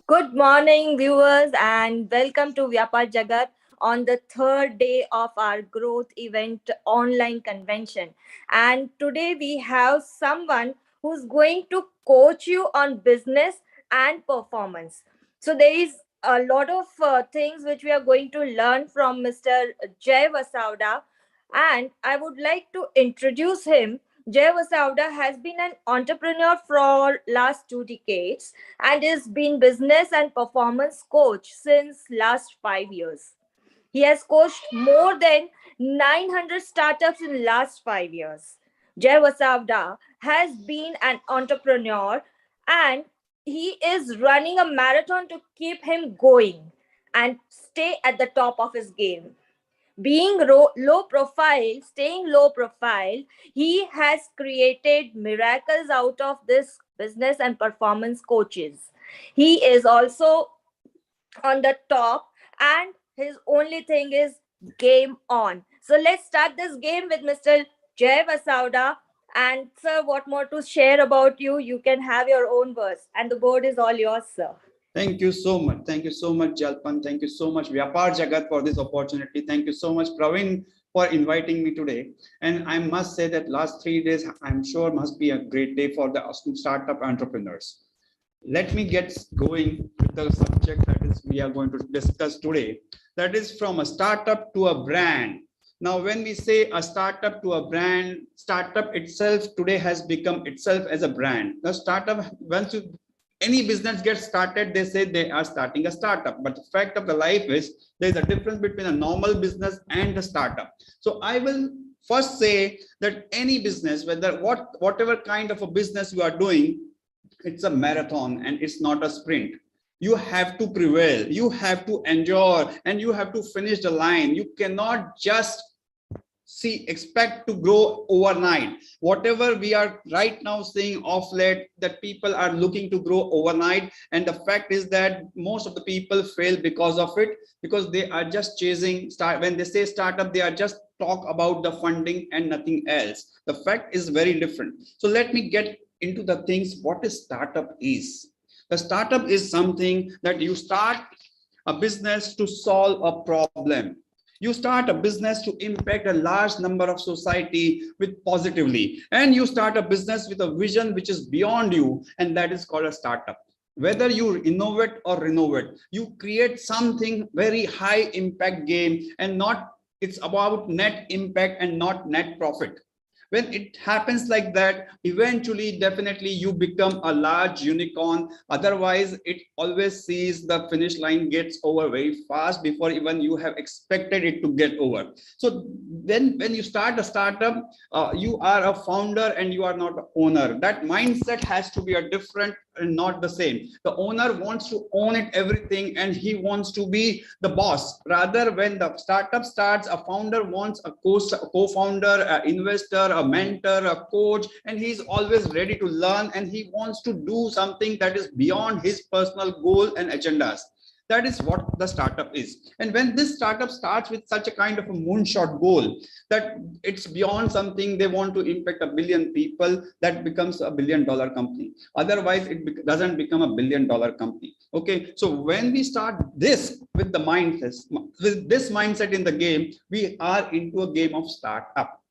Good morning, viewers, and welcome to Vyapaar Jagat on the third day of our growth event online convention. And today we have someone who's going to coach you on business and performance. So there is a lot of things which we are going to learn from Mr. Jay Vasavada, and I would like to introduce him. Jay Vasavada has been an entrepreneur for last 2 decades and is been business and performance coach since last 5 years. He has coached more than 900 startups in last 5 years. Jay Vasavda has been an entrepreneur and he is running a marathon to keep him going and stay at the top of his game. Being low profile, staying low profile, he has created miracles out of this business and performance coaches. He is also on the top, and his only thing is game on. So let's start this game with Mr. Jay Vasauda. And sir, what more to share about you? You can have your own verse, and the board is all yours, sir. Thank you so much. Thank you so much, Jalpan. Thank you so much, Vyapaar Jagat, for this opportunity. Thank you so much, Praveen, for inviting me today. And I must say that last 3 days, I'm sure must be a great day for the startup entrepreneurs. Let me get going with the subject that is we are going to discuss today. That is from a startup to a brand. Now, when we say a startup to a brand, startup itself today has become itself as a brand. The startup, once you any business gets started, they say they are starting a startup, but the fact of the life is there's a difference between a normal business and a startup. So I will first say that any business, whatever kind of a business you are doing, it's a marathon and it's not a sprint. You have to prevail, you have to endure, and you have to finish the line. You cannot just expect to grow overnight. Whatever we are right now seeing off late, that people are looking to grow overnight, and the fact is that most of the people fail because of it, because they are just chasing when they say startup, they are just talk about the funding and nothing else. The fact is very different. So let me get into the things. What is startup is? The startup is something that you start a business to solve a problem. You start a business to impact a large number of society with positively, and you start a business with a vision which is beyond you, and that is called a startup. Whether you innovate or renovate, you create something very high impact game, and not it's about net impact and not net profit. When it happens like that, eventually definitely you become a large unicorn. Otherwise it always sees the finish line gets over very fast before even you have expected it to get over. So then when you start a startup, you are a founder and you are not an owner. That mindset has to be a different and not the same. The owner wants to own it everything, and he wants to be the boss. Rather, when the startup starts, a founder wants a co-founder, an investor, a mentor, a coach, and he's always ready to learn, and he wants to do something that is beyond his personal goal and agendas. That is what the startup is. And when this startup starts with such a kind of a moonshot goal, that it's beyond something, they want to impact a billion people, that becomes $1 billion company. Otherwise it doesn't become $1 billion company. Okay, so when we start this with the mindset, with this mindset in the game, we are into a game of startup.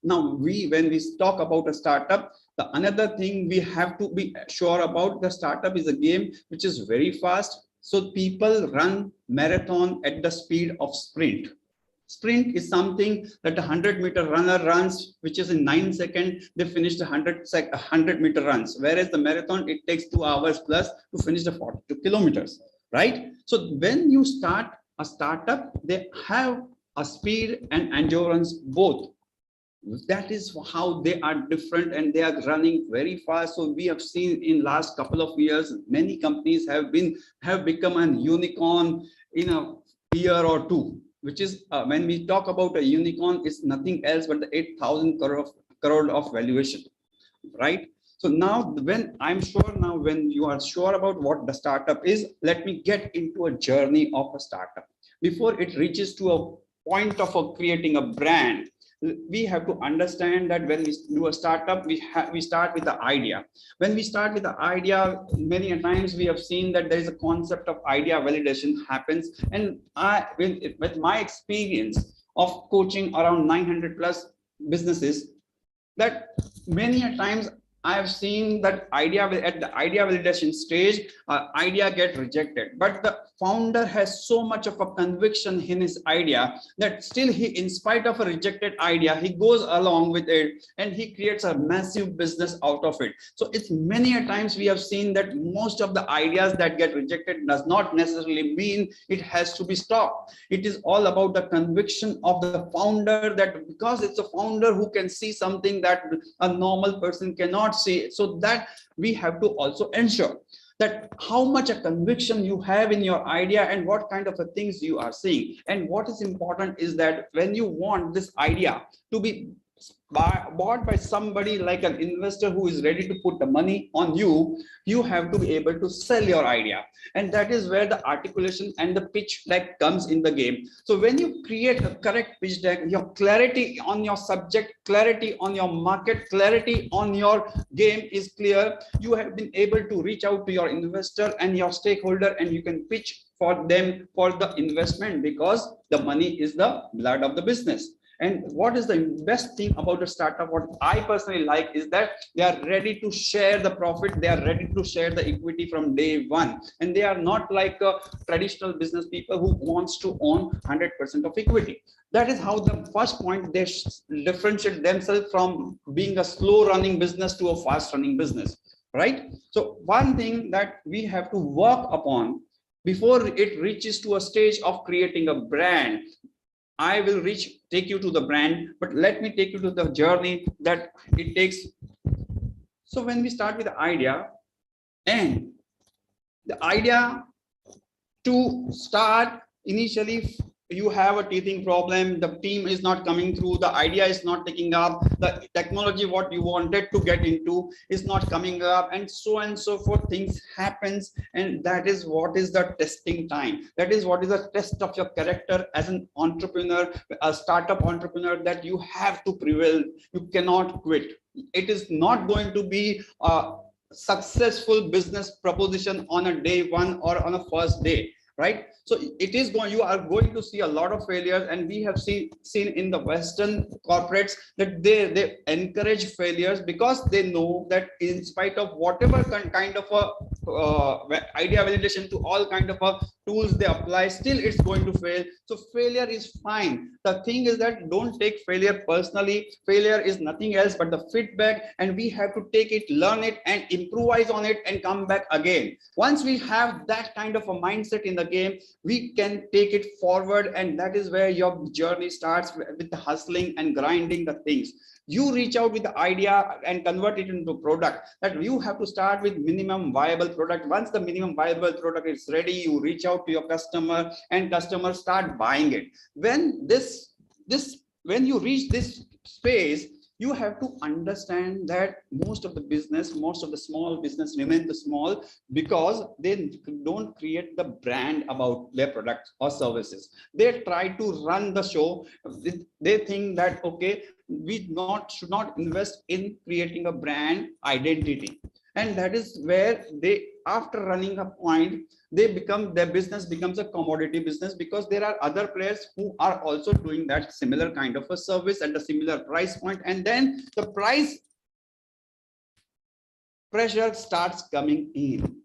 Now when we talk about a startup, the another thing we have to be sure about, the startup is a game which is very fast. So people run marathon at the speed of sprint. Sprint is something that a 100-meter runner runs, which is in 9 seconds. They finish the 100-meter runs, whereas the marathon, it takes 2 hours plus to finish the 42 kilometers, right? So when you start a startup, they have a speed and endurance both. That is how they are different, and they are running very fast. So we have seen in last couple of years, many companies have become an unicorn in a year or two, which is when we talk about a unicorn, is nothing else but the 8,000 crore of valuation, right? So now when you are sure about what the startup is, let me get into a journey of a startup before it reaches to a point of creating a brand. we have to understand that when we do a startup, we start with the idea. When we start with the idea, many a times we have seen that there is a concept of idea validation happens. And with my experience of coaching around 900 plus businesses, that many a times I have seen that at the idea validation stage, idea get rejected, but the founder has so much of a conviction in his idea that still he, in spite of a rejected idea, he goes along with it and he creates a massive business out of it. So it's many a times we have seen that most of the ideas that get rejected does not necessarily mean it has to be stopped. It is all about the conviction of the founder, that because it's a founder who can see something that a normal person cannot see. So that we have to also ensure that how much a conviction you have in your idea and what kind of a things you are seeing. And what is important is that when you want this idea to be bought by somebody like an investor who is ready to put the money on you, you have to be able to sell your idea. And that is where the articulation and the pitch deck comes in the game. So when you create a correct pitch deck, your clarity on your subject, clarity on your market, clarity on your game is clear, you have been able to reach out to your investor and your stakeholder, and you can pitch for them for the investment, because the money is the blood of the business. And what is the best thing about a startup, what I personally like, is that they are ready to share the profit, they are ready to share the equity from day one. And they are not like traditional business people who wants to own 100% of equity. That is how the first point, they differentiate themselves from being a slow running business to a fast running business, right? So one thing that we have to work upon before it reaches to a stage of creating a brand. I will take you to the brand, but let me take you to the journey that it takes. So when we start with the idea, and the idea to start initially, you have a teething problem, the team is not coming through, the idea is not taking up, the technology what you wanted to get into is not coming up, and so forth. Things happens, and that is what is the testing time. That is what is the test of your character as an entrepreneur, a startup entrepreneur, that you have to prevail. You cannot quit. It is not going to be a successful business proposition on a day one or on a first day, right? So it is going, you are going to see a lot of failures, and we have seen in the Western corporates that they encourage failures, because they know that in spite of whatever kind of a idea validation to all kind of a tools they apply, still it's going to fail. So failure is fine. The thing is that don't take failure personally. Failure is nothing else but the feedback, and we have to take it, learn it, and improvise on it, and come back again. Once we have that kind of a mindset in the game, we can take it forward, and that is where your journey starts, with the hustling and grinding the things. You reach out with the idea and convert it into product. That you have to start with minimum viable product. Once the minimum viable product is ready, you reach out to your customer, and customers start buying it. When you reach this space, you have to understand that most of the small business remain the small, because they don't create the brand about their products or services. They try to run the show. They think that, okay, we should not invest in creating a brand identity. And that is where they, after running a point, their business becomes a commodity business, because there are other players who are also doing that similar kind of a service at a similar price point. And then the price pressure starts coming in.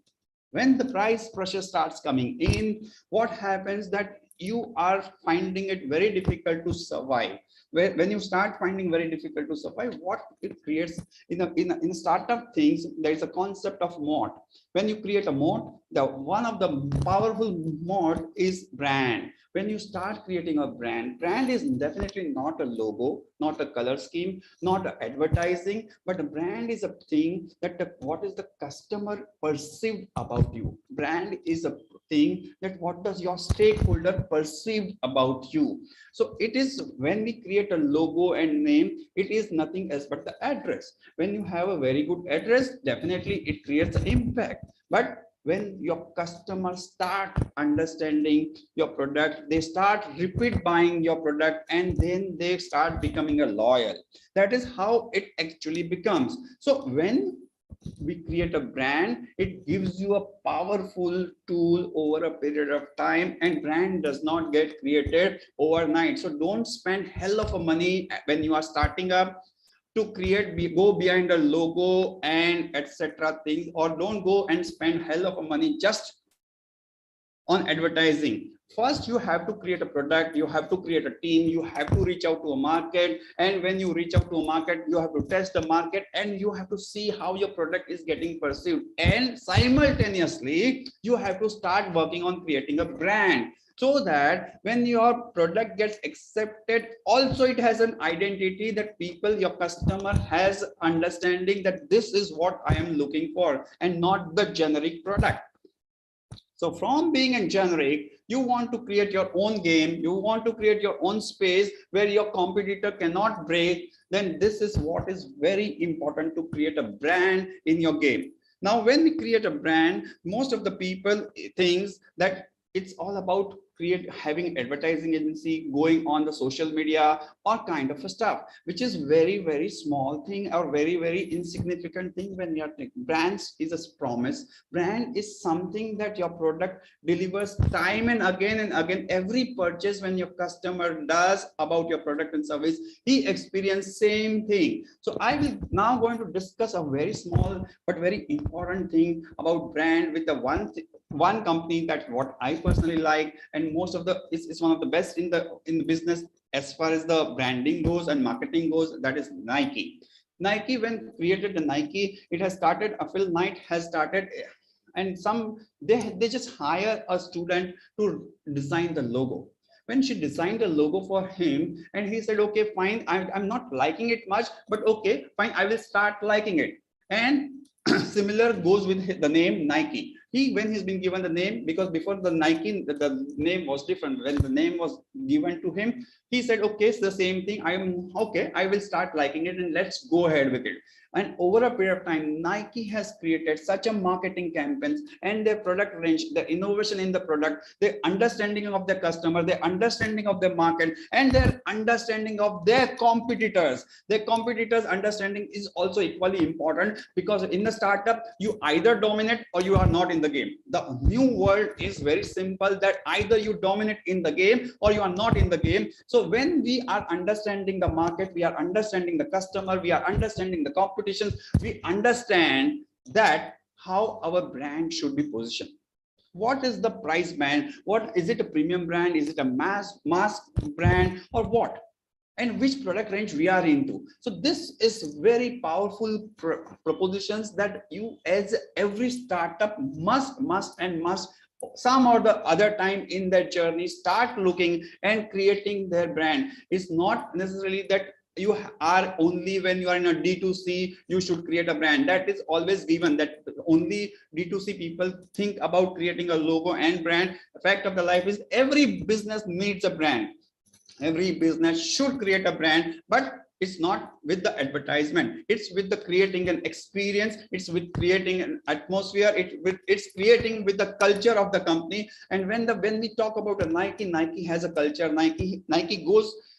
When the price pressure starts coming in, what happens that you are finding it very difficult to survive. When you start finding very difficult to survive, what it creates in startup things, there is a concept of moat. When you create a moat, one of the powerful moat is brand. When you start creating a brand is definitely not a logo, not a color scheme, not advertising, but a brand is a thing that what is the customer perceived about you. Brand is a thing that what does your stakeholder perceive about you. So it is, when we create a logo and name, it is nothing else but the address. When you have a very good address, definitely it creates an impact. But when your customers start understanding your product, they start repeat buying your product, and then they start becoming a loyal. That is how it actually becomes. So when we create a brand, it gives you a powerful tool over a period of time, and brand does not get created overnight. So don't spend hell of a money when you are starting up to create, go behind a logo and etc things, or don't go and spend hell of a money just on advertising. First you have to create a product, you have to create a team, you have to reach out to a market, and when you reach out to a market, you have to test the market, and you have to see how your product is getting perceived, and simultaneously you have to start working on creating a brand, so that when your product gets accepted, also it has an identity, that people, your customer has understanding that this is what I am looking for and not the generic product. So from being a generic, you want to create your own game, you want to create your own space where your competitor cannot break. Then this is what is very important, to create a brand in your game. Now, when we create a brand, most of the people thinks that it's all about having advertising agency, going on the social media or kind of a stuff, which is very small thing or very insignificant thing. When you are brands is a promise, brand is something that your product delivers time and again. Every purchase when your customer does about your product and service, he experience same thing. So I will now going to discuss a very small but very important thing about brand with the one company that what I personally like, and most of the is one of the best in the business as far as the branding goes and marketing goes. That is Nike. Nike, when created the Nike, it has started, a Phil Knight has started, and some they just hire a student to design the logo. When she designed a logo for him, and he said, okay, fine, I'm not liking it much, but okay, fine, I will start liking it. And similar goes with the name Nike. When he's been given the name, because before the Nike, the name was different. When the name was given to him, he said, okay, it's the same thing. I'm okay, I will start liking it, and let's go ahead with it. And over a period of time, Nike has created such a marketing campaigns, and their product range, the innovation in the product, their understanding of the customer, their understanding of the market, and their understanding of their competitors. Their competitors understanding is also equally important, because in the startup, you either dominate or you are not in the game. The new world is very simple, that either you dominate in the game or you are not in the game. So when we are understanding the market, we are understanding the customer, we are understanding the competitions, we understand that how our brand should be positioned. What is the price band? What is it, a premium brand? Is it a mass brand, or what? And which product range we are into? So this is very powerful propositions that you as every startup must some or the other time in their journey start looking and creating their brand. It's not necessarily that you are only when you are in a D2C, you should create a brand. That is always given, that only D2C people think about creating a logo and brand. The fact of the life is every business needs a brand. Every business should create a brand, but it's not with the advertisement, it's with the creating an experience, it's with creating an atmosphere, it's creating with the culture of the company. And when we talk about a Nike has a culture.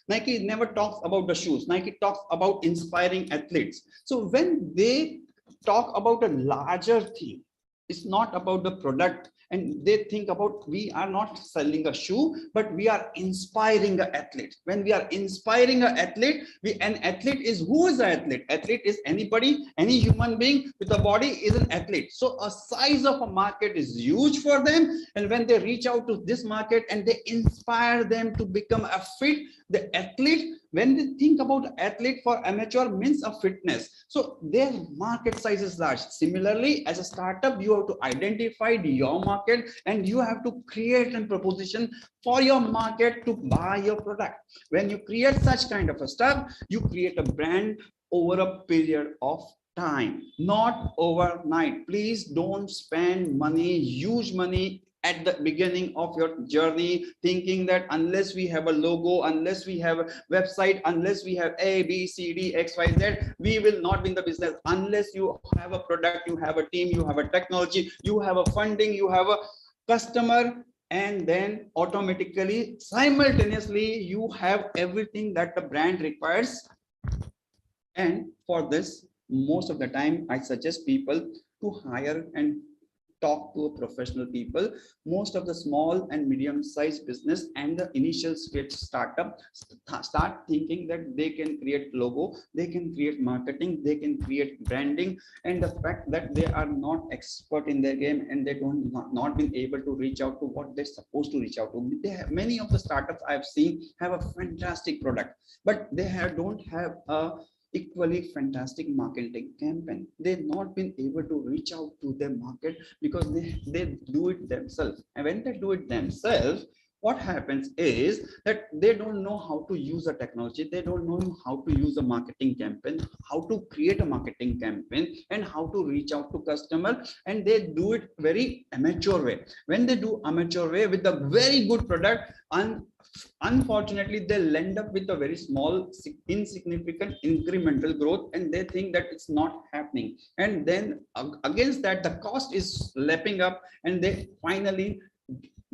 Nike never talks about the shoes. Nike talks about inspiring athletes. So when they talk about a larger theme, it's not about the product, and they think about, we are not selling a shoe, but we are inspiring an athlete. When we are inspiring an athlete, an athlete is, who is an athlete? Athlete is anybody, any human being with a body is an athlete. So a size of a market is huge for them, and when they reach out to this market and they inspire them to become a fit, the athlete, when they think about athlete, for amateur means a fitness, so their market size is large. Similarly, as a startup, you have to identify your market, and you have to create a proposition for your market to buy your product. When you create such kind of a stuff, you create a brand over a period of time, not overnight. Please don't spend money, huge money at the beginning of your journey, thinking that unless we have a logo, unless we have a website, unless we have A, B, C, D, X, Y, Z, we will not be in the business. Unless you have a product, you have a team, you have a technology, you have a funding, you have a customer, and then automatically, simultaneously, you have everything that the brand requires. And for this, most of the time, I suggest people to hire and talk to a professional people. Most of the small and medium-sized business and the initial stage startup start thinking that they can create logo, they can create marketing, they can create branding, and the fact that they are not expert in their game and they don't not been able to reach out to what they're supposed to reach out to. They have, many of the startups I've seen have a fantastic product, but they don't have a equally fantastic marketing campaign. They've not been able to reach out to their market because they do it themselves. And when they do it themselves, what happens is that they don't know how to use a technology, they don't know how to use a marketing campaign, how to create a marketing campaign, and how to reach out to customer, and they do it very amateur way. When they do amateur way with a very good product, unfortunately they'll end up with a very small, insignificant incremental growth, and they think that it's not happening, and then against that the cost is lapping up, and they finally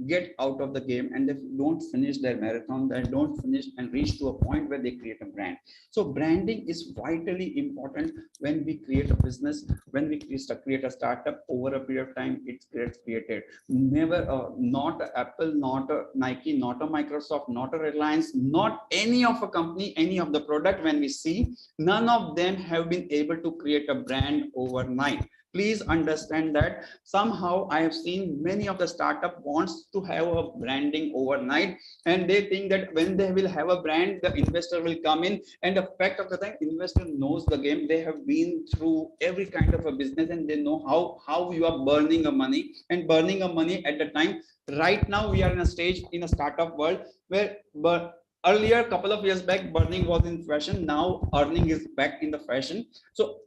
get out of the game, and they don't finish their marathon, they don't finish and reach to a point where they create a brand. So branding is vitally important when we create a business, when we create a startup. Over a period of time, it gets created. Never not a Apple, not a Nike, not a Microsoft, not a Reliance, not any of a company, any of the product, when we see, none of them have been able to create a brand overnight. Please understand that. Somehow I have seen many of the startup wants to have a branding overnight, and they think that when they will have a brand, the investor will come in, and the fact of the time, investor knows the game. They have been through every kind of a business, and they know how you are burning a money, and burning a money at the time. Right now we are in a stage in a startup world where, but earlier, couple of years back, burning was in fashion. Now earning is back in the fashion. So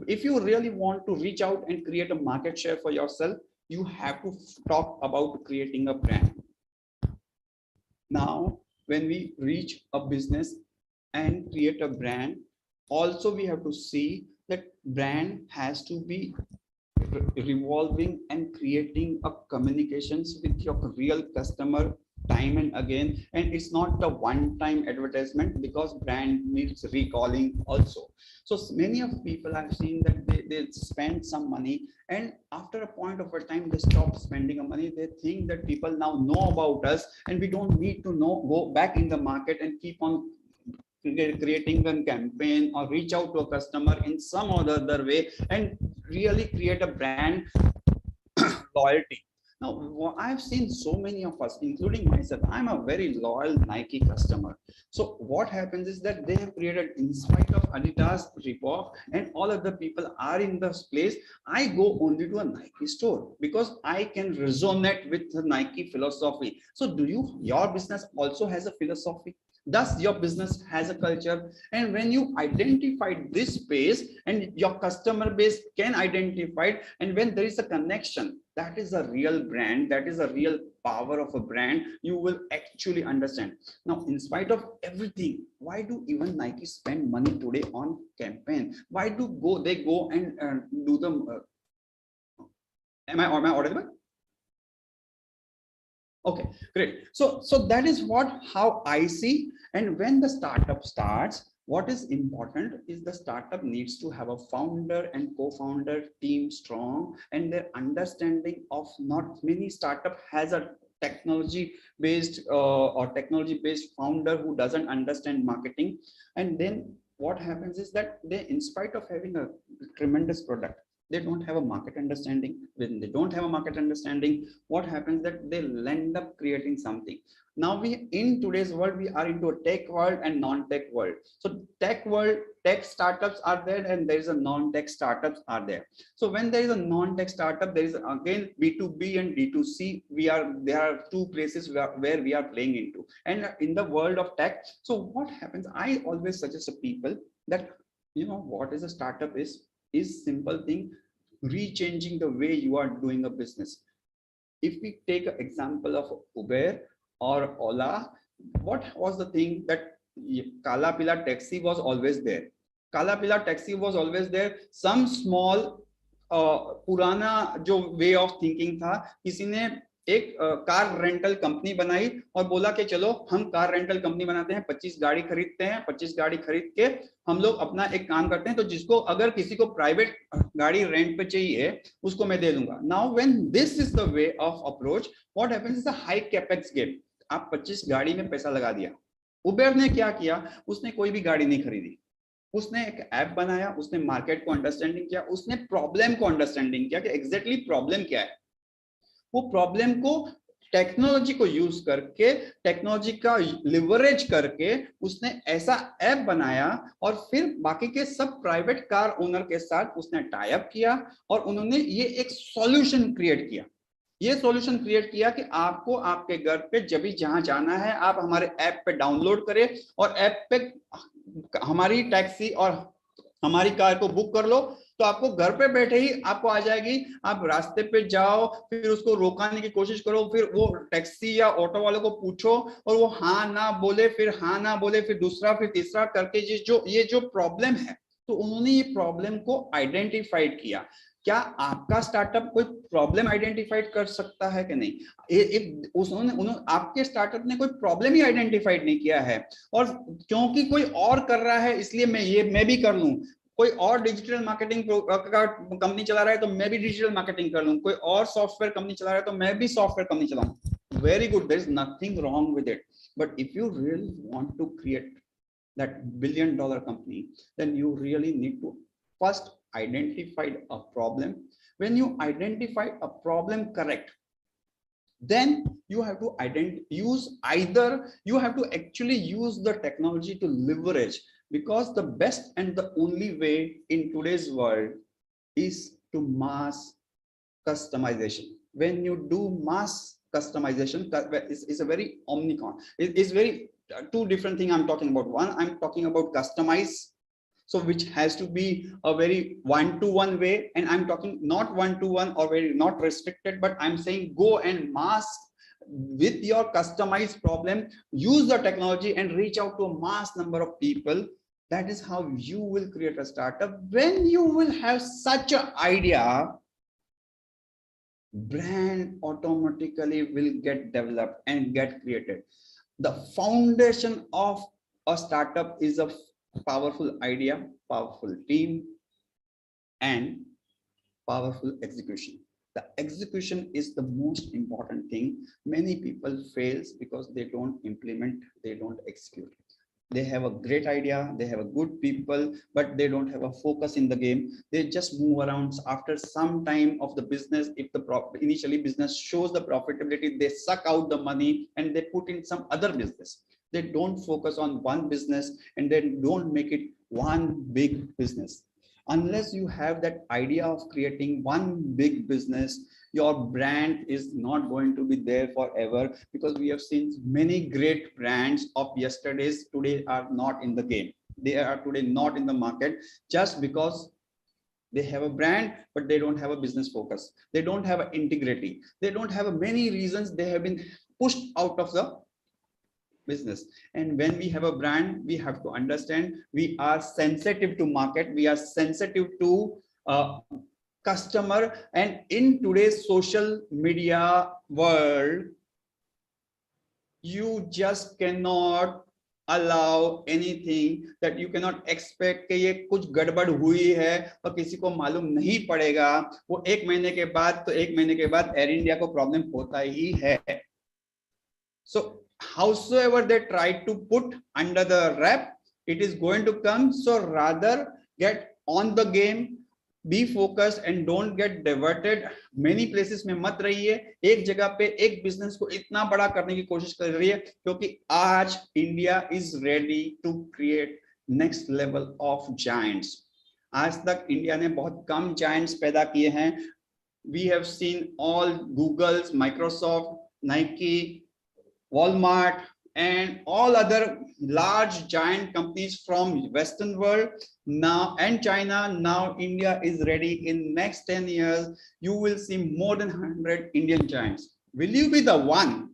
if you really want to reach out and create a market share for yourself, you have to talk about creating a brand. Now, when we reach a business and create a brand, also we have to see that brand has to be revolving and creating a communications with your real customer time and again, and it's not the one-time advertisement, because brand needs recalling also. So many of people I've seen that they spend some money, and after a point of a time they stop spending the money. They think that people now know about us, and we don't need to go back in the market and keep on creating a campaign or reach out to a customer in some other way and really create a brand loyalty. Now, I've seen so many of us, including myself, I'm a very loyal Nike customer. So what happens is that they have created, in spite of Adidas, Reebok, and all other people are in this place, I go only to a Nike store because I can resonate with the Nike philosophy. So your business also has a philosophy? Thus, your business has a culture. And when you identify this space and your customer base can identify it, and when there is a connection, that is a real brand, that is a real power of a brand, you will actually understand. Now, in spite of everything, why do even Nike spend money today on campaign? Why do they go and do them? Am I audible? Okay, great. So that is how I see. And when the startup starts, what is important is the startup needs to have a founder and co-founder team strong, and their understanding of, not many startup has a technology based founder who doesn't understand marketing. And then what happens is that they, in spite of having a tremendous product, they don't have a market understanding. When they don't have a market understanding, what happens that they'll end up creating something. Now in today's world, we are into a tech world and non-tech world. So tech startups are there, and there is a non-tech startups are there. So when there is a non-tech startup, there is again B2B and B2C. There are two places where we are playing into. And in the world of tech, so what happens? I always suggest to people that, what is a startup is simple thing, rechanging the way you are doing a business. if we take an example of Uber or Ola, what was the thing that Kala Pila taxi was always there. Kala Pila taxi was always there. Some small पुराना जो way of thinking था, किसी ने एक car rental company बनाई और बोला कि चलो हम कार रेंटल कंपनी बनाते हैं, 25 गाड़ी खरीदते हैं, 25 गाड़ी खरीद के हम लोग अपना एक काम करते हैं, तो जिसको अगर किसी को प्राइवेट गाड़ी रेंट पे चाहिए उसको मैं दे दूंगा. Now when this is the way of approach, what happens is a high capex game. आप 25 गाड़ी में पैसा लगा दिया. उबेर ने क्या किया, उसने कोई भी गाड़ी नहीं खरीदी, उसने एक ऐप बनाया, उसने मार्केट को अंडरस्टैंडिंग किया, उसने प्रॉब्लम को अंडरस्टैंडिंग किया कि एग्जैक्टली प्रॉब्लम क्या है. वो प्रॉब्लम को टेक्नोलॉजी को यूज करके, टेक्नोलॉजी का लिवरेज करके उसने ऐसा ऐप बनाया और फिर बाकी के सब प्राइवेट कार ओनर के साथ उसने टाई अप किया और उन्होंने ये एक सॉल्यूशन क्रिएट किया. ये सॉल्यूशन क्रिएट किया कि आपको आपके घर पे जब भी जहां जाना है आप हमारे ऐप पे डाउनलोड करें और ऐप पे हमारी टैक्सी और हमारी कार को बुक कर लो, तो आपको घर पे बैठे ही आपको आ जाएगी. आप रास्ते पे जाओ, फिर उसको रोकाने की कोशिश करो, फिर वो टैक्सी या ऑटो वाले को पूछो और वो हाँ ना बोले, फिर हाँ ना बोले, फिर दूसरा फिर तीसरा करके ये जो प्रॉब्लम है, तो उन्होंने ये प्रॉब्लम को आइडेंटिफाइड किया. क्या आपका स्टार्टअप कोई प्रॉब्लम आइडेंटिफाइड कर सकता है कि नहीं? उन्होंने आपके स्टार्टअप ने कोई प्रॉब्लम ही आइडेंटिफाइड नहीं किया है, और क्योंकि कोई और कर रहा है इसलिए मैं भी कर लूं. कोई और डिजिटल मार्केटिंग का कंपनी चला रहा है तो मैं भी डिजिटल मार्केटिंग कर लूं. कोई और सॉफ्टवेयर कंपनी चला रहा है तो मैं भी सॉफ्टवेयर कंपनी चलाऊं. Very good, there is nothing wrong with it. But if you really want to create that $1 billion company, then you really need to first identify a problem. When you identify a problem correct, then you have to you have to actually use the technology to leverage, because the best and the only way in today's world is to mass customization. When you do mass customization, is a very omnicon, it's very two different things I'm talking about. One, I'm talking about customize, so which has to be a very one-to-one way, and I'm talking not one-to-one or very not restricted, but I'm saying go and mass with your customized problem, use the technology and reach out to a mass number of people. That is how you will create a startup. When you will have such an idea, brand automatically will get developed and get created. The foundation of a startup is a powerful idea, powerful team, and powerful execution. The execution is the most important thing. Many people fails because they don't implement, they don't execute. They have a great idea, they have a good people, but they don't have a focus in the game. They just move around. After some time of the business, if the initially business shows the profitability, they suck out the money and they put in some other business. They don't focus on one business and they don't make it one big business. Unless you have that idea of creating one big business, your brand is not going to be there forever, because we have seen many great brands of yesterdays today are not in the game. They are today not in the market just because they have a brand, but they don't have a business focus. They don't have an integrity. They don't have many reasons. They have been pushed out of the business. And when we have a brand, we have to understand we are sensitive to market, we are sensitive to customer. And in today's social media world, you just cannot allow anything that you cannot expect कि ये कुछ गड़बड़ हुई है और किसी को मालूम नहीं पड़ेगा. वो एक महीने के बाद तो एक महीने के बाद एयर इंडिया को प्रॉब्लम होता ही है. So howsoever they try to put under the wrap, it is going to come. So rather get on the game, be focused and don't get diverted. Many places में मत रहिए. एक जगह पे एक बिजनेस को इतना बड़ा करने की कोशिश कर रही है, क्योंकि आज India is ready to create next level of giants. आज तक इंडिया ने बहुत कम giants पैदा किए हैं. We have seen all Googles, Microsoft, Nike, Walmart, and all other large giant companies from Western world now and China. Now India is ready. In next 10 years, you will see more than 100 Indian giants. Will you be the one?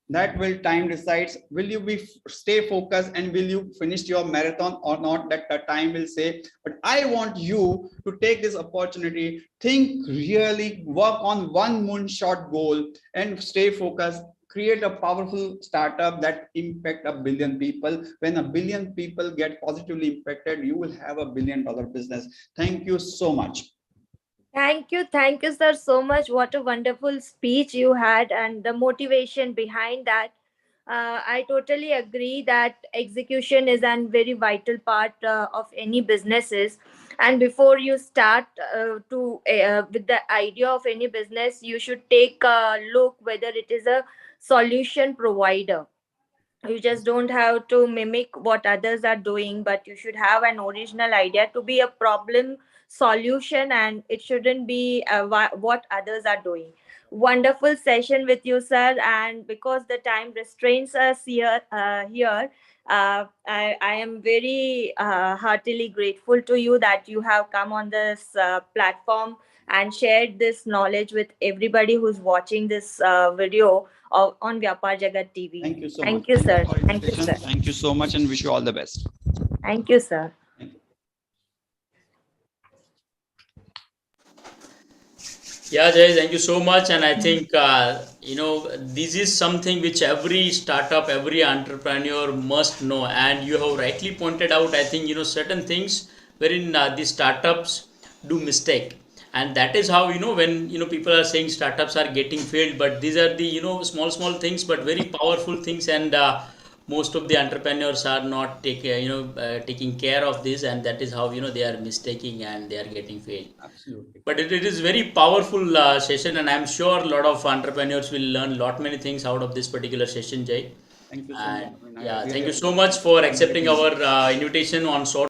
That will time decides. Will you be stay focused and will you finish your marathon or not? That the time will say. But I want you to take this opportunity, think really, work on one moonshot goal and stay focused. Create a powerful startup that impact a billion people. When a billion people get positively impacted, you will have $1 billion business. Thank you so much. Thank you, sir, so much. What a wonderful speech you had, and the motivation behind that. I totally agree that execution is a very vital part of any businesses. And before you start to with the idea of any business, you should take a look whether it is a solution provider. You just don't have to mimic what others are doing, but you should have an original idea to be a problem solution, and it shouldn't be what others are doing. Wonderful session with you, sir, and because the time restrains us I am very heartily grateful to you that you have come on this platform and shared this knowledge with everybody who's watching this video on Vyapar Jagat TV. Thank you so much. Thank you, Thank you sir. for Thank you, invitation. sir. Thank you so much and wish you all the best. Thank you, sir. Thank you. Yeah, Jay, thank you so much. And I think, this is something which every startup, every entrepreneur must know. And you have rightly pointed out, I think, certain things wherein the startups do mistake. And that is how, when, people are saying startups are getting failed, but these are the, small, small things, but very powerful things. And most of the entrepreneurs are not taking care of this, and that is how, they are mistaking and they are getting failed. Absolutely. But it is very powerful session, and I'm sure a lot of entrepreneurs will learn lot many things out of this particular session, Jay. Thank you so much. And I mean, I yeah, really thank you so appreciate much for you accepting inviting me. our invitation on short